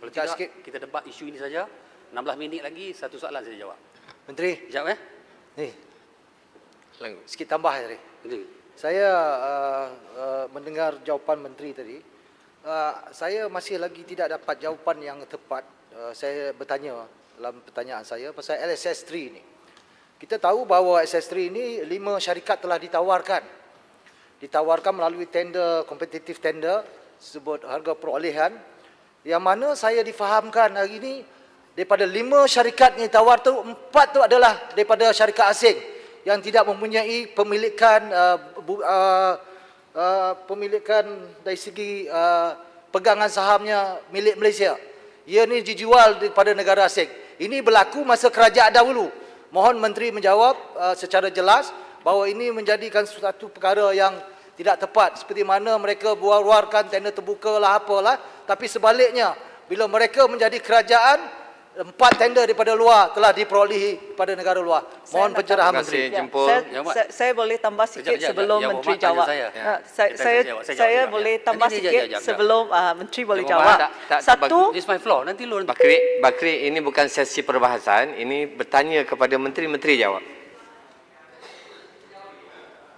Kalau tidak, kita debat isu ini saja. 16 minit lagi, satu soalan saya jawab. Menteri. Sekejap Ni. Sikit tambah tadi. Saya mendengar jawapan Menteri tadi. Saya masih lagi tidak dapat jawapan yang tepat. Saya bertanya dalam pertanyaan saya pasal LSS3 ni. Kita tahu bahawa LSS3 ini 5 syarikat telah ditawarkan. Ditawarkan melalui tender, kompetitif tender, sebut harga perolehan. Yang mana saya difahamkan hari ini, daripada 5 syarikat yang ditawar tu, 4 tu adalah daripada syarikat asing yang tidak mempunyai pemilikan pemilikan dari segi pegangan sahamnya milik Malaysia. Ia ni dijual kepada negara asing. Ini berlaku masa kerajaan dahulu. Mohon Menteri menjawab secara jelas bahawa ini menjadikan suatu perkara yang tidak tepat. Seperti mana mereka buar-buarkan tender terbuka lah apalah. Tapi sebaliknya, bila mereka menjadi kerajaan, 4 tender daripada luar telah diperolehi pada negara luar. Mohon pencerahan Menteri. Saya boleh tambah sikit sebelum Menteri jawab. Saya boleh tambah sikit sebelum Menteri boleh jawab. Satu, this my floor. Nanti lu Bakri, ini bukan sesi perbahasan, ini bertanya kepada Menteri jawab.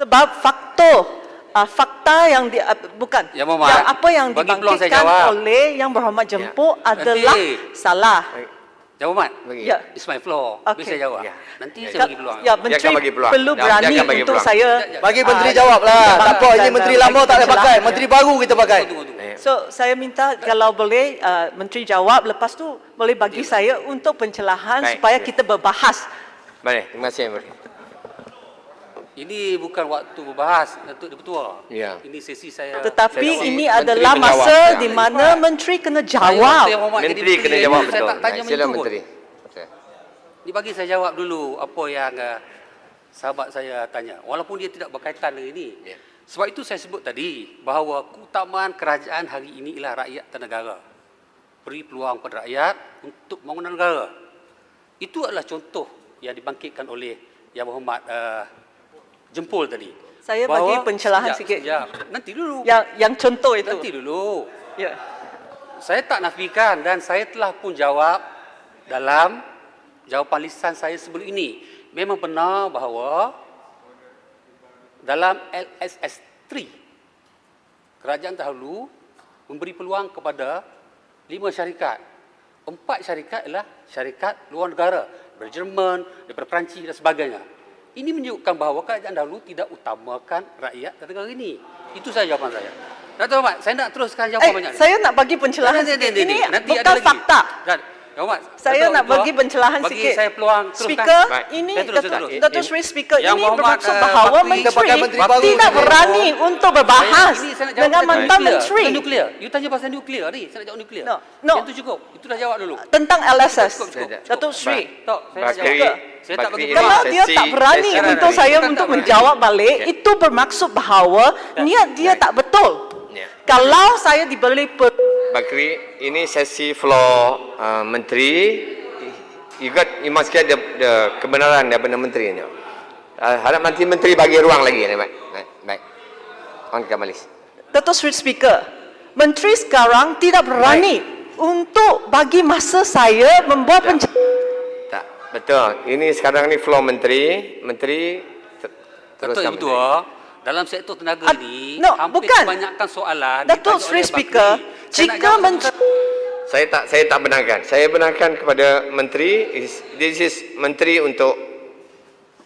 sebab fakta yang bukan yang apa yang dibangkitkan oleh Yang Berhormat Jemput adalah salah. Jawab Mat. Ya. It's my floor. Bisa jawab. Nanti saya bagi peluang. Ya, Menteri perlu berani untuk saya. Bagi Menteri jawablah. Tak apa, ini Menteri lama tak boleh pakai. Menteri baru kita pakai. So, saya minta kalau boleh Menteri jawab, lepas tu boleh bagi saya untuk pencerahan supaya kita berbahas. Baik, terima kasih Menteri. Ini bukan waktu berbahas untuk Di-Pertua. Ya. Ini sesi saya. Tetapi ini adalah masa di mana Menteri kena jawab. Menteri kena jawab betul. Sila Menteri. Ini bagi saya jawab dulu apa yang sahabat saya tanya. Walaupun dia tidak berkaitan dengan ini. Sebab itu saya sebut tadi bahawa keutamaan kerajaan hari ini ialah rakyat dan negara. Beri peluang kepada rakyat untuk membangun negara. Itu adalah contoh yang dibangkitkan oleh Yang Berhormat Jempol tadi. Saya bagi pencerahan sikit. Nanti dulu. Yang contoh itu. Nanti dulu. Ya. Saya tak nafikan dan saya telah pun jawab dalam jawapan lisan saya sebelum ini. Memang benar bahawa dalam LSS3 kerajaan dahulu memberi peluang kepada 5 syarikat. 4 syarikat ialah syarikat luar negara, daripada Jerman, daripada Perancis dan sebagainya. Ini menunjukkan bahawa kerajaan dahulu tidak utamakan rakyat dan negara ini. Itu saja jawapan saya. Datuk Ahmad, saya nak teruskan jawapan banyak. Saya nak bagi pencerahan sikit. Ini bukan fakta. Saya nak bagi pencerahan sikit. Bagi saya peluang teruskan. Speaker, ini Datuk Seri Speaker, ini bermaksud bahawa Menteri tidak berani untuk berbahas dengan mantan Menteri. Nuklear. You tanya pasal nuklear ni, saya nak jawab nuklear. No. Yang tu cukup. Itu dah jawab dulu. Tentang LSS. Datuk Seri. Saya tak bagi kalau dia tak berani untuk saya untuk menjawab balik, itu bermaksud bahawa niat dia tak betul. Kalau saya diberi Bakri, ini sesi floor Menteri. You must get the kebenaran daripada Menteri ni. Harap nanti Menteri bagi ruang lagi. Baik. On Kamalis. Datuk Seri Speaker, Menteri sekarang tidak berani untuk bagi masa saya membuat tak, betul. Ini sekarang ni floor Menteri. Menteri teruskan Menteri. Dalam sektor tenaga ini, hampir bukan. kebanyakan soalan Datuk Seri Speaker, jika Menteri... Saya tak benarkan. Saya benarkan kepada Menteri, this is Menteri untuk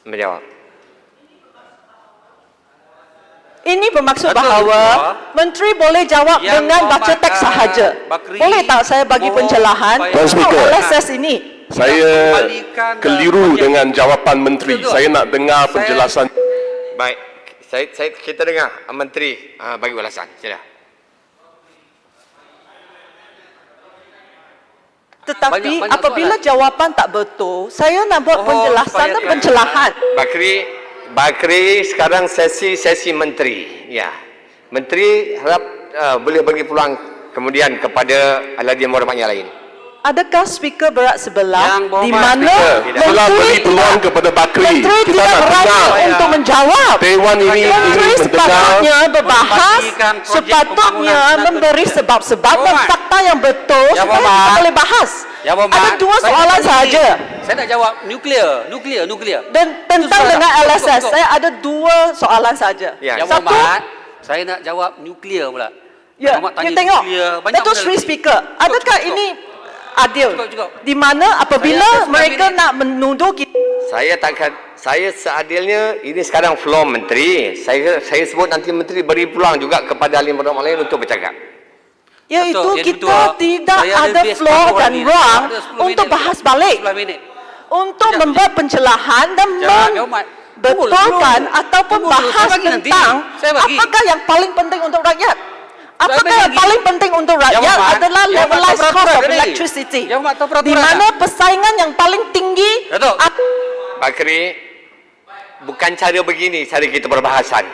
menjawab. Ini bermaksud bahawa Menteri boleh jawab dengan baca teks sahaja. Boleh tak saya bagi pencerahan untuk LSS ini? Saya keliru dengan jawapan Menteri. Saya nak dengar penjelasan. Baik. Kita dengar Menteri bagi ulasan. Sila. Tetapi apabila jawapan tak betul, saya nak buat penjelasan dan pencerahan. Bakri sekarang sesi Menteri. Ya. Menteri harap boleh bagi peluang kemudian kepada ahli yang berhormat yang lain. adakah speaker berat sebelah Yang berhormat di mana Speaker, telah beri peluang kepada Bakri. Menteri Kita tidak nak berani dengar. untuk menjawab. Dewan ini Menteri ingin mendengar. sepatutnya berbahas, Membagikan projek sepatutnya pembangunan memberi tenaga sebab-sebab dan Berhormat. fakta yang betul Ya, supaya kita Berhormat. boleh bahas. Ya, Berhormat. Ada dua Saya soalan nak tanya sahaja. ni. Saya nak jawab nuklear. Dan tentang Itu dengan soalan. LSS, Cukup. saya ada dua soalan saja. Ya. Yang Satu, Berhormat, saya nak jawab nuklear pula. ya, Berhormat tanya kita tengok. nuklear, banyak Datuk benda Sri lagi. Speaker, adakah cukup. ini adil? Cukup. Di mana apabila Saya ada 9 mereka minit. nak menuduh kita Saya seadilnya ini sekarang floor menteri. Saya sebut nanti menteri beri peluang juga kepada ahli berhormat lain untuk bercakap. iaitu Betul, yang kita betul. tidak Saya ada lebih floor 10 dan minit. ruang Ada 10 untuk minit bahas lagi. balik, 10 minit. untuk Sekejap, membuat pencelahan dan Jangan, Berhormat. betulkan Tunggu, ataupun tunggu dulu. bahas Saya bagi nanti. tentang Saya bagi. apakah yang paling penting untuk rakyat. Apakah bagi yang lagi. paling penting untuk rakyat Berhormat. adalah Yang Berhormat levelized tahu cost of peraturan ni. electricity. Yang Berhormat tahu peraturan Di mana tak? persaingan yang paling tinggi Datuk. Bakri, bukan cara begini cara kita berbahasan.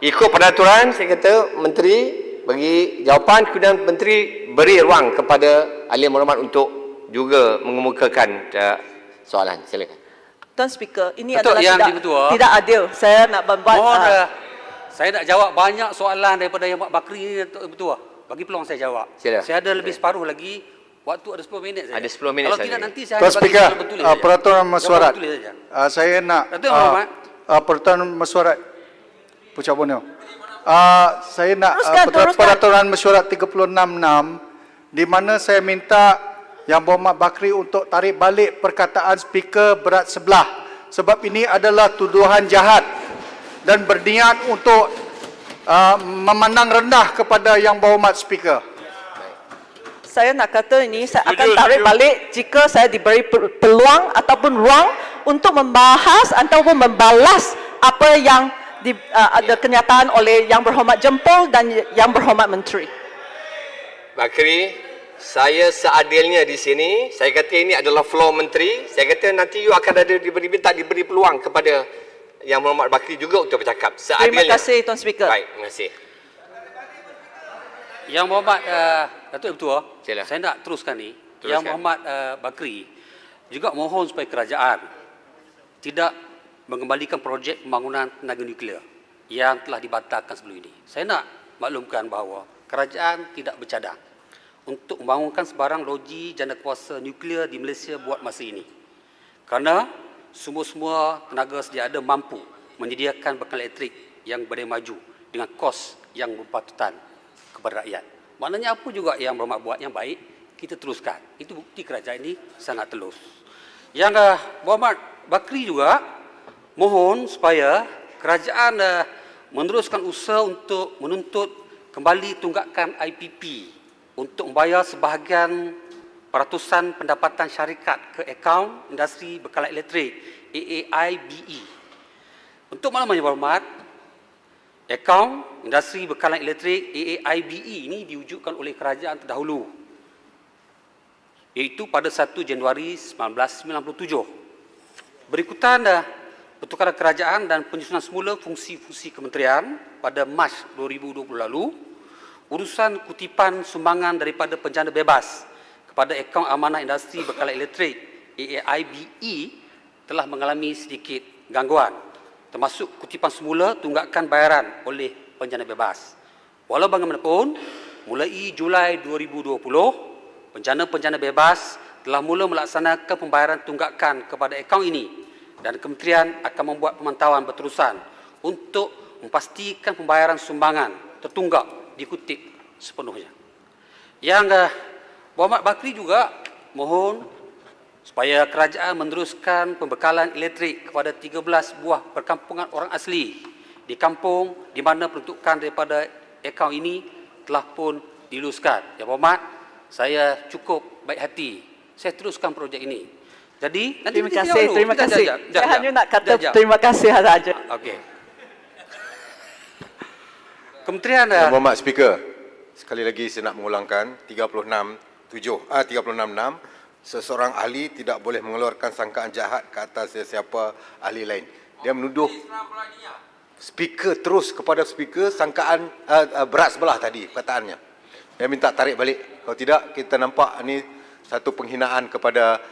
Ikut peraturan, saya kata menteri bagi jawapan, kemudian menteri beri ruang kepada ahli berhormat untuk juga mengemukakan soalan. Silakan. Tuan Speaker, ini Datuk, adalah yang tidak, di-Ketua. tidak adil. Saya nak membuat Mohon saya nak jawab banyak soalan daripada yang Pak Bakri ni, Datuk Ketua. Bagi peluang saya jawab. Sila. Saya ada lebih separuh lagi. Waktu ada 10 minit saja. Ada 10 minit Kalau saja. tidak nanti saya Tuan hanya bagi Speaker, jawapan tulis saja. peraturan mesyuarat. Jawapan tulis saja. Saya nak Datuk Yang Berhormat. peraturan mesyuarat Pucuk Borneo. Saya nak Teruskan. peraturan mesyuarat 366 di mana saya minta Yang Berhormat Bakri untuk tarik balik perkataan speaker berat sebelah sebab ini adalah tuduhan jahat dan berniat untuk memandang rendah kepada Yang Berhormat speaker. saya nak kata ini, saya akan tarik balik jika saya diberi peluang ataupun ruang untuk membahas ataupun membalas apa yang ada kenyataan oleh Yang Berhormat Jempol dan Yang Berhormat Menteri. Bakri, saya seadilnya di sini, saya kata ini adalah floor menteri. Saya kata nanti you akan ada diberi peluang kepada Yang Berhormat Bakri juga untuk bercakap. Terima Seadilnya. kasih Tuan Speaker. Baik, terima kasih. Yang Berhormat Datuk Ketua, Sila. saya nak teruskan ni. Teruskan. Yang Berhormat Bakri juga mohon supaya kerajaan tidak mengembalikan projek pembangunan tenaga nuklear yang telah dibatalkan sebelum ini. Saya nak maklumkan bahawa kerajaan tidak bercadang untuk membangunkan sebarang loji janda kuasa nuklear di Malaysia buat masa ini. Kerana semua tenaga sedia ada mampu menyediakan bekal elektrik yang berdaya maju dengan kos yang berpatutan kepada rakyat. Maknanya apa juga yang Berhormat buat yang baik, kita teruskan. Itu bukti kerajaan ini sangat telus. Yang Berhormat Bakri juga mohon supaya kerajaan meneruskan usaha untuk menuntut kembali tunggakan IPP untuk membayar sebahagian peratusan pendapatan syarikat ke akaun industri bekalan elektrik AAIBE. Untuk makluman Yang Berhormat, akaun industri bekalan elektrik AAIBE ini diwujudkan oleh kerajaan terdahulu, iaitu pada 1 Januari 1997. Berikutan pertukaran kerajaan dan penyusunan semula fungsi-fungsi kementerian pada Mac 2020 lalu, urusan kutipan sumbangan daripada penjana bebas kepada akaun amanah industri bekalan elektrik AAIBE telah mengalami sedikit gangguan, termasuk kutipan semula tunggakan bayaran oleh penjana bebas. Walau bagaimanapun, mulai Julai 2020, penjana-penjana bebas telah mula melaksanakan pembayaran tunggakan kepada akaun ini dan kementerian akan membuat pemantauan berterusan untuk memastikan pembayaran sumbangan tertunggak dikutip sepenuhnya. Yang Berhormat Bakri juga mohon supaya kerajaan meneruskan pembekalan elektrik kepada 13 buah perkampungan orang asli di kampung di mana peruntukan daripada akaun ini telah pun diluluskan. Yang Berhormat, saya cukup baik hati. Saya teruskan projek ini. Jadi, nanti Terima kita kasih, jawab dulu. terima Kita kasih. jap. Saya hanya nak kata Jap. terima kasih saja. Okey. Kementerian Yang Berhormat Speaker, sekali lagi saya nak mengulangkan 366 seseorang ahli tidak boleh mengeluarkan sangkaan jahat ke atas sesiapa ahli lain. Dia menuduh speaker terus kepada speaker sangkaan berat sebelah tadi perkataannya. Dia minta tarik balik. Kalau tidak kita nampak ni satu penghinaan kepada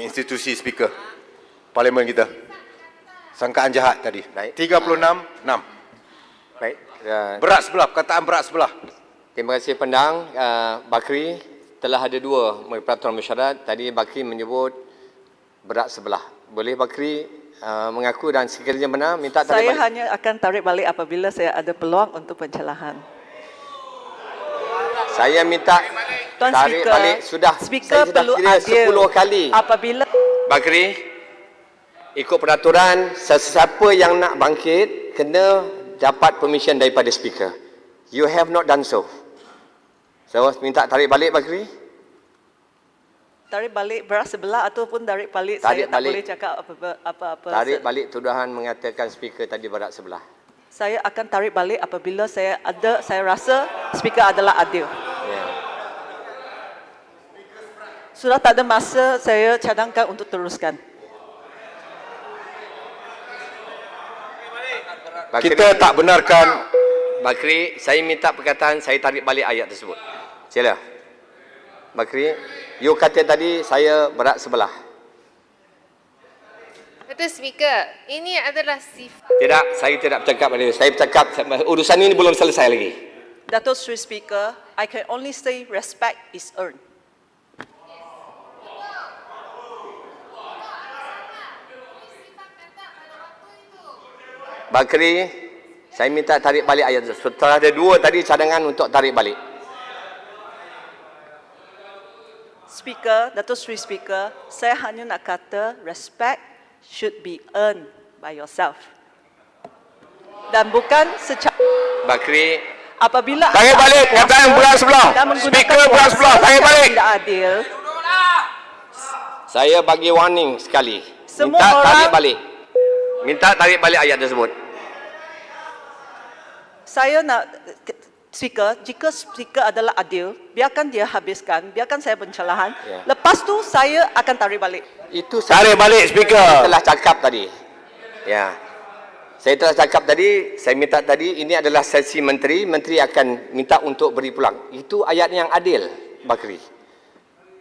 institusi speaker parlimen kita. Sangkaan jahat tadi. Baik. 36-6. Baik. Berat sebelah, perkataan berat sebelah. Terima kasih pendang. Bakri, telah ada dua peraturan mesyuarat. Tadi Bakri menyebut berat sebelah. Boleh Bakri mengaku dan sekiranya benar minta tarik Saya balik. hanya akan tarik balik apabila saya ada peluang untuk pencerahan. Saya minta Tuan tarik Speaker, balik. Sudah. Speaker Saya sudah perlu kira adil 10 kali. apabila Bakri, ikut peraturan, sesiapa yang nak bangkit kena dapat permission daripada speaker. You have not done so. So, minta tarik balik Bakri. tarik balik berat sebelah ataupun tarik balik, Tarik saya tak balik. boleh cakap apa-apa. Tarik balik tuduhan mengatakan speaker tadi berat sebelah. Saya akan tarik balik apabila saya rasa speaker adalah adil. Ya. Sudah tak ada masa, saya cadangkan untuk teruskan. Bakri, Kita tak benarkan. Bakri, saya minta perkataan, saya tarik balik ayat tersebut. Sila. Bakri, you kata tadi saya berat sebelah. Betul Speaker, ini adalah sifat. Tidak, saya tidak bercakap pada itu. Saya bercakap, urusan ini belum selesai lagi. Dato' Sri Speaker, I can only say respect is earned. Bakri, saya minta tarik balik ayat tersebut. Setelah ada dua tadi cadangan untuk tarik balik. Speaker, Dato' Sri Speaker, saya hanya nak kata respect should be earned by yourself. Dan bukan secara Bakri, apabila Tarik balik, kuasa kataan berat sebelah. dan menggunakan Speaker berat kuasa sebelah, tarik yang balik. tidak adil, saya bagi warning sekali. Semua Minta tarik orang- balik. Minta tarik balik ayat tersebut. saya nak Speaker, jika Speaker adalah adil, biarkan dia habiskan, biarkan saya pencerahan. Ya. Lepas tu saya akan tarik balik. Itu saya Tarik balik speaker. telah cakap tadi. Ya. Saya telah cakap tadi, saya minta tadi ini adalah sesi menteri, menteri akan minta untuk beri pulang. Itu ayat yang adil, Bakri.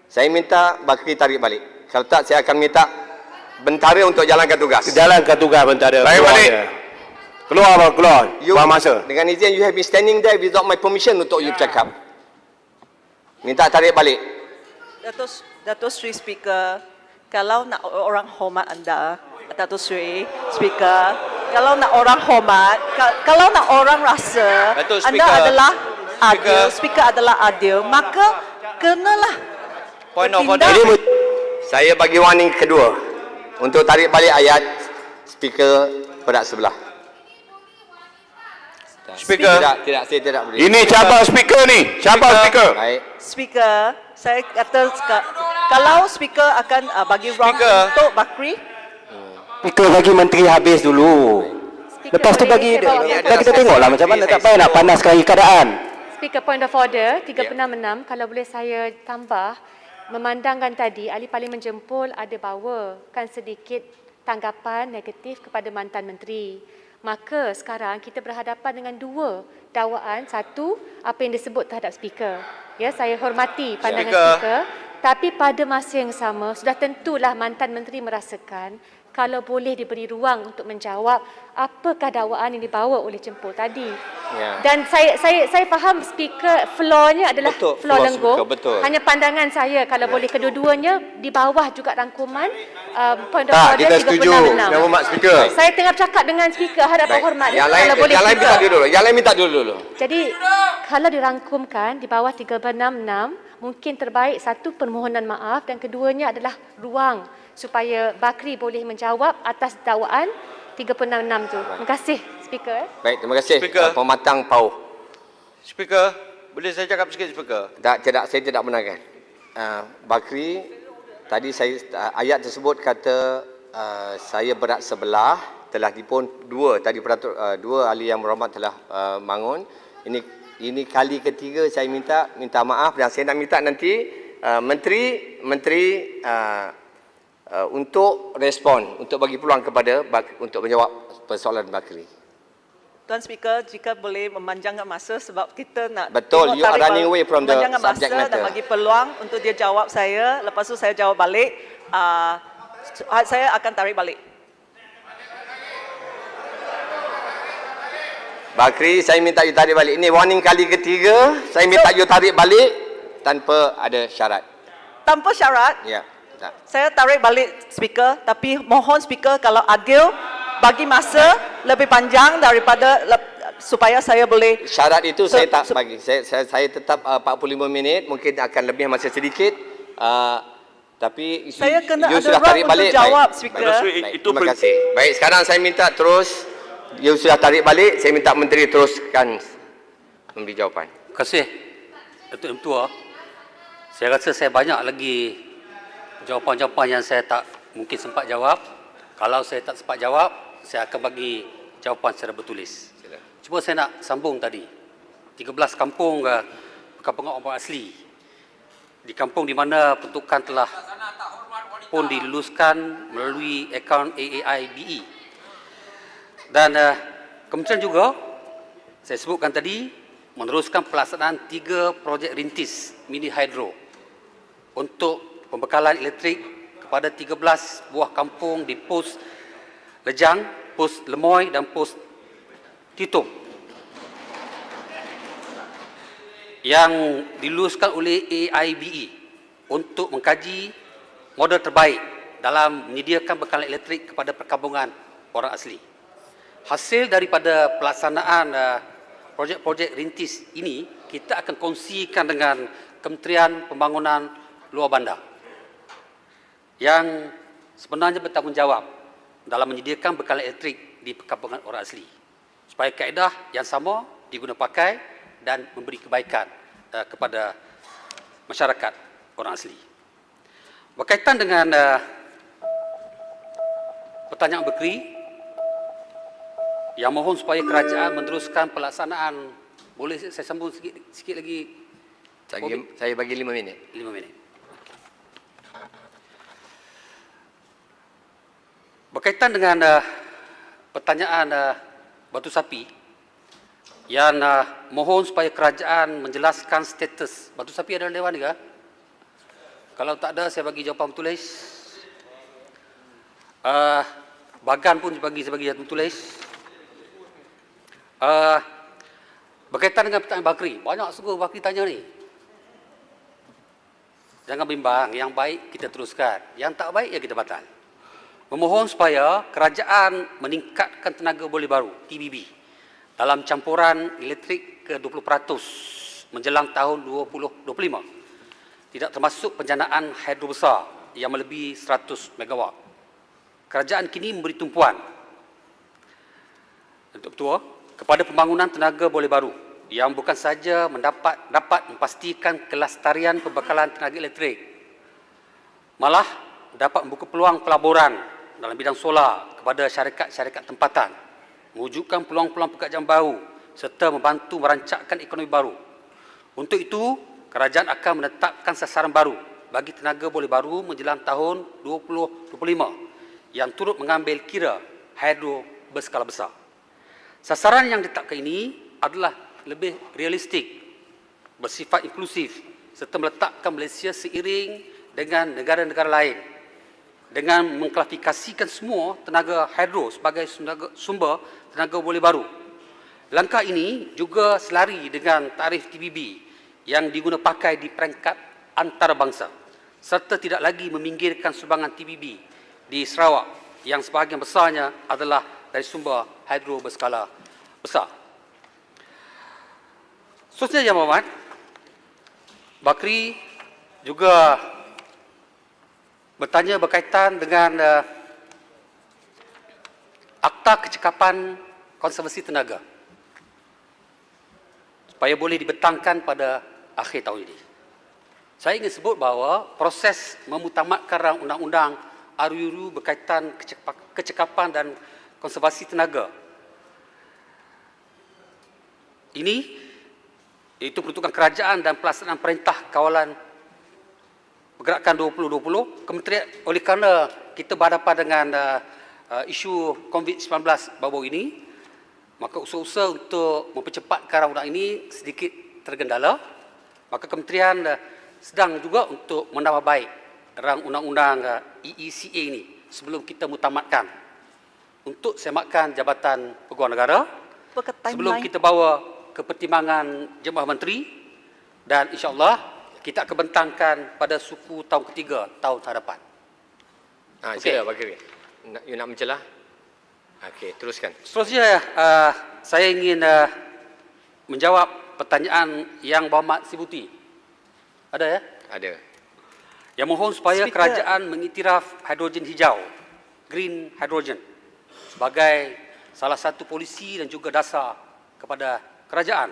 Saya minta Bakri tarik balik. Kalau tak saya akan minta bentara untuk jalankan tugas. Jalankan tugas bentara. Tarik Keluar balik. je. Keluar abang, keluar. Buang masa. Dengan izin you have been standing there without my permission untuk you cakap. Minta tarik balik. Dato' Sri Speaker, kalau nak orang hormat anda, Dato' Sri Speaker, kalau nak orang hormat, kalau nak orang rasa Dato' anda Speaker. adalah adil, Speaker. Speaker adalah adil, maka kenalah Point of bertindak. order. Saya bagi warning kedua untuk tarik balik ayat speaker berat sebelah. Speaker. Tidak, saya tidak boleh. Ini cabang speaker ni. Cabang speaker. Baik. Speaker, saya kata kalau Speaker akan bagi ruang untuk Bakri, Speaker bagi menteri habis dulu. Lepas tu bagi kita tengoklah macam mana, tak payah nak panaskan keadaan. Speaker, point of order 366, kalau boleh saya tambah, memandangkan tadi ahli parlimen jempol ada bawakan sedikit tanggapan negatif kepada mantan menteri. Maka sekarang kita berhadapan dengan dua dakwaan. Satu, apa yang disebut terhadap speaker. Ya, saya hormati pandangan speaker. Tapi pada masa yang sama, sudah tentulah mantan menteri merasakan kalau boleh diberi ruang untuk menjawab apakah dakwaan yang dibawa oleh Jempol tadi. Ya. Dan saya faham speaker floor-nya adalah Betul, floor floor lenggung. speaker, betul. Hanya pandangan saya kalau boleh kedua-duanya di bawah juga rangkuman point of Tak, order kita setuju. 366. Yang hormat speaker. Saya tengah bercakap dengan speaker hadapan Baik. hormat. Yang lain, Kalau boleh yang lain speaker. minta dulu. Yang lain minta dulu. Jadi kalau dirangkumkan di bawah 366, mungkin terbaik satu permohonan maaf dan keduanya adalah ruang supaya Bakri boleh menjawab atas dakwaan 366 tu. Terima kasih speaker. Baik, terima kasih. Speaker. Pematang Pau. Speaker, boleh saya cakap sikit Speaker? Tidak, saya tidak benarkan. Bakri, tadi saya ayat tersebut kata saya berat sebelah, telah dipun dua tadi dua ahli yang berhormat telah bangun. Ini kali ketiga saya minta maaf dan saya nak minta nanti menteri untuk respon, untuk bagi peluang kepada untuk menjawab persoalan Bakri. Tuan Speaker, jika boleh memanjangkan masa sebab kita nak Betul, tengok you are tarik running away from the memanjangkan subject masa matter. dan bagi peluang untuk dia jawab saya, lepas tu saya jawab balik. Saya akan tarik balik. Bakri, saya minta you tarik balik. Ini warning kali ketiga, saya minta you tarik balik tanpa ada syarat. Tanpa syarat, Ya. Tak. saya tarik balik Speaker, tapi mohon Speaker kalau adil bagi masa lebih panjang daripada supaya saya boleh. Syarat itu saya tak bagi. Saya tetap 45 minit, mungkin akan lebih masa sedikit. Tapi Saya kena you ada sudah ruang tarik untuk balik. jawab, Baik. Speaker. Baik, terima kasih. Baik, sekarang saya minta terus, you sudah tarik balik, saya minta Menteri teruskan memberi jawapan. Terima kasih, Datuk Mentua. Saya rasa saya banyak lagi jawapan-jawapan yang saya tak mungkin sempat jawab. Kalau saya tak sempat jawab, saya akan bagi jawapan secara bertulis. Cuma saya nak sambung tadi. 13 kampung perkampungan orang asli. Di kampung di mana peruntukan telah pun diluluskan melalui akaun AAIBE. Dan Kementerian juga, saya sebutkan tadi, meneruskan pelaksanaan 3 projek rintis mini hydro untuk pembekalan elektrik kepada 13 buah kampung di pos Lejang, pos Lemoy dan pos Titum yang diluluskan oleh AIBE untuk mengkaji model terbaik dalam menyediakan bekalan elektrik kepada perkampungan orang asli. Hasil daripada pelaksanaan projek-projek rintis ini, kita akan kongsikan dengan Kementerian Pembangunan Luar Bandar yang sebenarnya bertanggungjawab dalam menyediakan bekalan elektrik di perkampungan orang asli, supaya kaedah yang sama diguna pakai dan memberi kebaikan kepada masyarakat orang asli. Berkaitan dengan pertanyaan Bekri yang mohon supaya kerajaan meneruskan pelaksanaan, boleh saya sambung sikit lagi? Saya bagi 5 minit. 5 minit. Berkaitan dengan pertanyaan Batu Sapi, yang mohon supaya kerajaan menjelaskan status. Batu Sapi adalah Dewan ke? Kalau tak ada, saya bagi jawapan bertulis. Bagan pun saya bagi jawapan bertulis. Berkaitan dengan pertanyaan Bakri, banyak sungguh Bakri tanya ni. Jangan bimbang, yang baik kita teruskan, yang tak baik ya kita batal. Memohon supaya kerajaan meningkatkan tenaga boleh baru, TBB, dalam campuran elektrik ke 20% menjelang tahun 2025. Tidak termasuk penjanaan hidro besar yang melebihi 100 megawatt. Kerajaan kini memberi tumpuan kepada pembangunan tenaga boleh baru yang bukan sahaja dapat memastikan kelestarian pembekalan tenaga elektrik, malah dapat membuka peluang pelaburan dalam bidang solar kepada syarikat-syarikat tempatan, mewujudkan peluang-peluang pekerjaan baru serta membantu merancangkan ekonomi baru. Untuk itu, kerajaan akan menetapkan sasaran baru bagi tenaga boleh baru menjelang tahun 2025 yang turut mengambil kira hidro berskala besar. Sasaran yang ditetapkan ini adalah lebih realistik, bersifat inklusif serta meletakkan Malaysia seiring dengan negara-negara lain dengan mengklasifikasikan semua tenaga hidro sebagai sumber tenaga boleh baru. Langkah ini juga selari dengan tarif TBB yang diguna pakai di peringkat antarabangsa serta tidak lagi meminggirkan sumbangan TBB di Sarawak yang sebahagian besarnya adalah dari sumber hidro berskala besar. Seterusnya, Yang Berhormat, Bakri juga bertanya berkaitan dengan Akta Kecekapan Konservasi Tenaga supaya boleh dibentangkan pada akhir tahun ini. Saya ingin sebut bahawa proses memutamatkan rang undang-undang RUU berkaitan kecekapan dan konservasi tenaga ini, iaitu peruntukan kerajaan dan pelaksanaan Perintah Kawalan Pergerakan 2020, Kementerian, oleh kerana kita berhadapan dengan isu COVID-19 baru ini, maka usaha-usaha untuk mempercepatkan undang ini sedikit tergendala. Maka kementerian sedang juga untuk menambah baik rang undang-undang EECA ini sebelum kita mutamatkan untuk semakan Jabatan Peguam Negara Apakah sebelum timeline? kita bawa ke pertimbangan Jemaah Menteri dan insya-Allah kita akan bentangkan pada suku tahun ketiga tahun hadapan. Okey. Sila Bakri. You nak mencelah? Okey, teruskan. Seterusnya saya ingin menjawab pertanyaan yang Berhormat Sibuti. Ada ya? Ada. Yang mohon supaya Speaker. kerajaan mengiktiraf hidrogen hijau, green hydrogen, sebagai salah satu polisi dan juga dasar kepada kerajaan.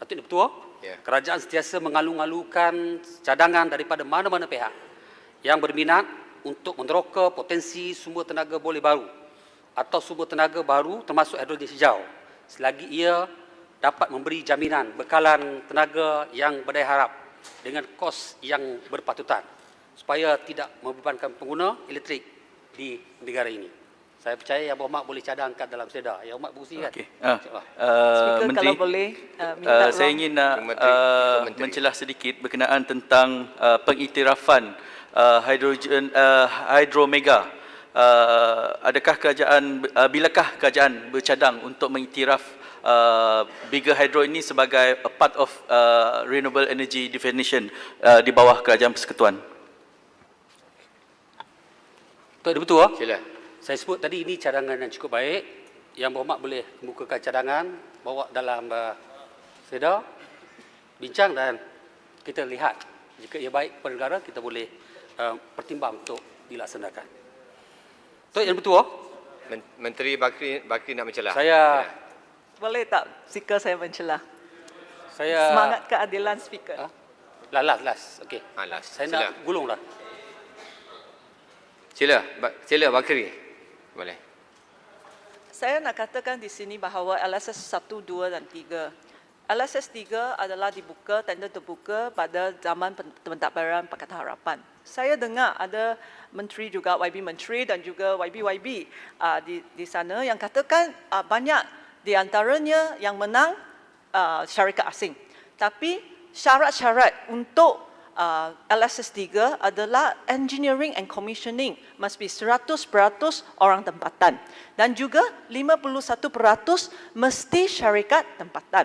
Datuk Ketua, Ya. kerajaan sentiasa mengalu-alukan cadangan daripada mana-mana pihak yang berminat untuk meneroka potensi sumber tenaga boleh baru atau sumber tenaga baru termasuk hidrogen hijau selagi ia dapat memberi jaminan bekalan tenaga yang berdaya harap dengan kos yang berpatutan supaya tidak membebankan pengguna elektrik di negara ini. Saya percaya Yang Berhormat boleh cadangkan dalam sedar. Yang Berhormat berkongsi kan? Okey. InsyaAllah. Speaker, Menteri, kalau boleh minta saya ruang. ingin nak Menteri. mencelah sedikit berkenaan tentang pengiktirafan hydromega. Adakah kerajaan bilakah kerajaan bercadang untuk mengiktiraf bigger hydro ini sebagai a part of renewable energy definition di bawah Kerajaan Persekutuan? Tok Betul. Sila. Saya sebut tadi ini cadangan yang cukup baik. Yang Berhormat boleh kemukakan cadangan, bawa dalam sedar, bincang dan kita lihat. Jika ia baik kepada negara, kita boleh pertimbang untuk dilaksanakan. Tok Yang Betul, Menteri Bakri nak mencelah. saya Boleh tak Speaker saya mencelah? saya Semangat keadilan Speaker. last. Okey. Last. Saya Sila. nak gulung dah. Sila Bakri. Boleh. Saya nak katakan di sini bahawa LSS 1, 2 dan 3. LSS 3 adalah dibuka, tender terbuka pada zaman pentadbiran Pakatan Harapan. Saya dengar ada menteri juga, YB Menteri dan juga YB di sana yang katakan banyak di antaranya yang menang syarikat asing. Tapi syarat-syarat untuk LSS 3 adalah engineering and commissioning must be 100% orang tempatan dan juga 51% mesti syarikat tempatan.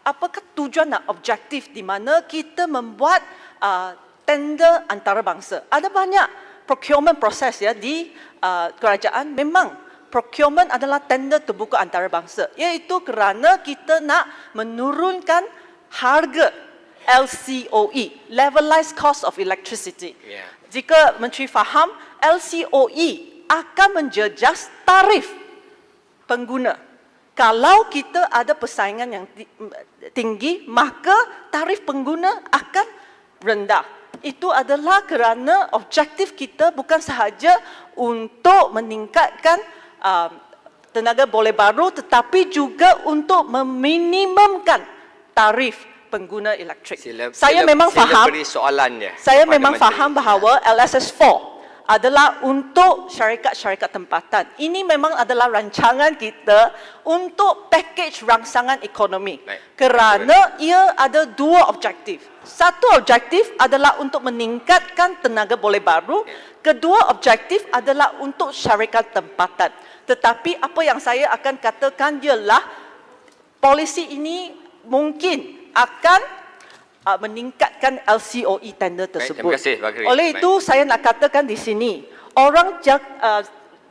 Apakah tujuan dan objektif di mana kita membuat tender antarabangsa? Ada banyak procurement proses ya di kerajaan. Memang procurement adalah tender terbuka antarabangsa, iaitu kerana kita nak menurunkan harga LCOE, Levelized Cost of Electricity. Yeah. Jika Menteri faham, LCOE akan menjejas tarif pengguna. Kalau kita ada persaingan yang tinggi, maka tarif pengguna akan rendah. Itu adalah kerana objektif kita bukan sahaja untuk meningkatkan tenaga boleh baru, tetapi juga untuk meminimumkan tarif pengguna elektrik. Saya memang faham. Sila beri soalan je. Saya kepada memang Menteri. faham bahawa LSS 4 adalah untuk syarikat-syarikat tempatan. Ini memang adalah rancangan kita untuk package rangsangan ekonomi. Baik. Kerana ia ada dua objektif. Satu objektif adalah untuk meningkatkan tenaga boleh baru. Kedua objektif adalah untuk syarikat tempatan. Tetapi apa yang saya akan katakan ialah polisi ini mungkin akan meningkatkan LCOE tender tersebut. terima kasih, Bakri. Oleh Baik. itu saya nak katakan di sini, orang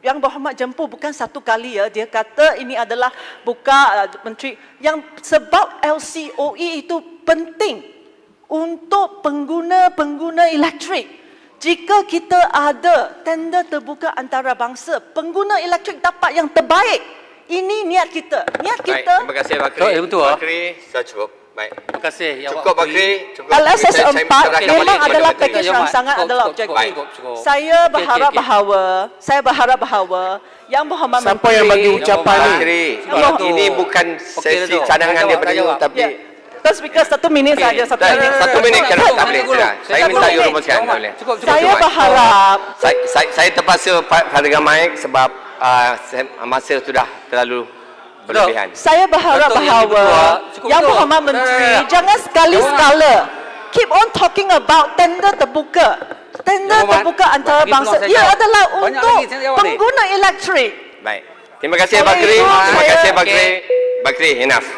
yang Berhormat jemput bukan satu kali ya, dia kata ini adalah menteri yang sebab LCOE itu penting untuk pengguna elektrik. Jika kita ada tender terbuka antarabangsa, pengguna elektrik dapat yang terbaik. Ini niat kita. Niat Baik, kita. terima kasih Bakri. Tok, betul. Bakri, sudah cukup. Baik. Terima kasih Yang Cukup Berhormat Bakri. Cukup. LSS Saya 4 serahkan balik memang kepada adalah Menteri. package Cukup, rangsangan cukup, adalah cukup, objektif. cukup. Saya berharap Okey. bahawa Yang Berhormat Siapa yang bagi Menteri, ucapan ni? Bakri, Yang ini bukan sesi Datuk. cadangan Dah daripada you, jawab. tapi Ya. Tuan Speaker, 1 minit saja. Tak, 1 minit kan tak boleh. Sudah. Saya minta you rumuskan. Tak boleh. Cukup. Saya berharap Saya terpaksa pada mic sebab masa sudah terlalu berlebihan. Saya berharap Datuk yang bahawa kedua, cukup Yang betul. Berhormat Menteri jangan sekali-sekala keep on talking about tender terbuka. Tender Yang Berhormat, terbuka antara bagi bangsa. peluang saya Ia jawab. adalah Banyak untuk lagi saya jawab ni. pengguna elektrik. Baik. Terima kasih Oleh Bakri. itu, Terima saya- kasih Bakri. Bakri, enough.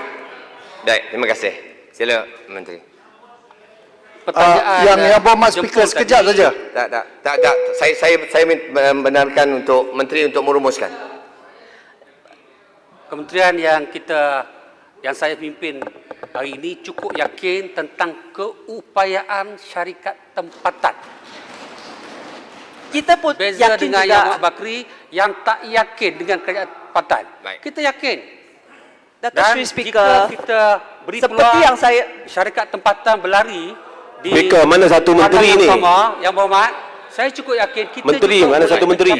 Baik, terima kasih. Sila Menteri. Yang Berhormat Speaker jemput sekejap tadi. saja. Tak. Saya membenarkan untuk Menteri untuk merumuskan. Kementerian yang saya pimpin hari ini cukup yakin tentang keupayaan syarikat tempatan. Kita pun Beza yakin dengan juga. Yang Muhammad Bakri yang tak yakin dengan kerajaan tempatan. Baik. Kita yakin. Datuk Dan Sri jika Speaker, kita beri seperti peluang yang saya syarikat tempatan berlari di Speaker, mana satu menteri yang ni? sama, Yang Berhormat, saya cukup yakin kita Menteri, juga mana boleh satu menteri?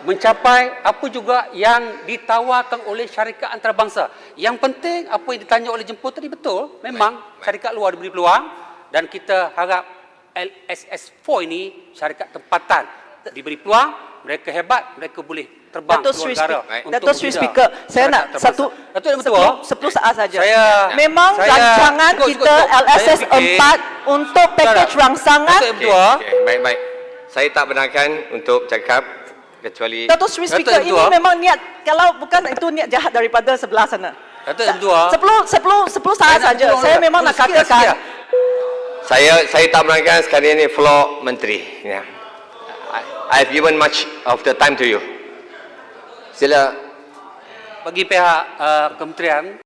mencapai apa juga yang ditawarkan oleh syarikat antarabangsa. Yang penting apa yang ditanya oleh jemput tadi betul. Memang syarikat luar diberi peluang dan kita harap LSS4 ini syarikat tempatan diberi peluang, mereka hebat, mereka boleh terbang Datuk keluar Sri negara. Speaker, untuk Datuk Sri membina Speaker, saya nak syarikat satu antarabangsa. Datuk yang betul. 10 saat saja. Saya- rancangan cukup. kita LSS Saya fikir- 4 untuk pakej Tak. rangsangan. Datuk yang berdua. Baik. Saya tak benarkan untuk cakap kecuali Datuk Sri Datuk Speaker, yang ini berdua. memang niat, kalau bukan itu niat jahat daripada sebelah sana. Datuk yang berdua. 10 saat Saya nak saja. tolong Saya juga. memang nak Sikit lah, katakan. sikit. saya tak benarkan sekali ini floor Menteri. Ya. I've given much of the time to you. Sila Bagi pihak kementerian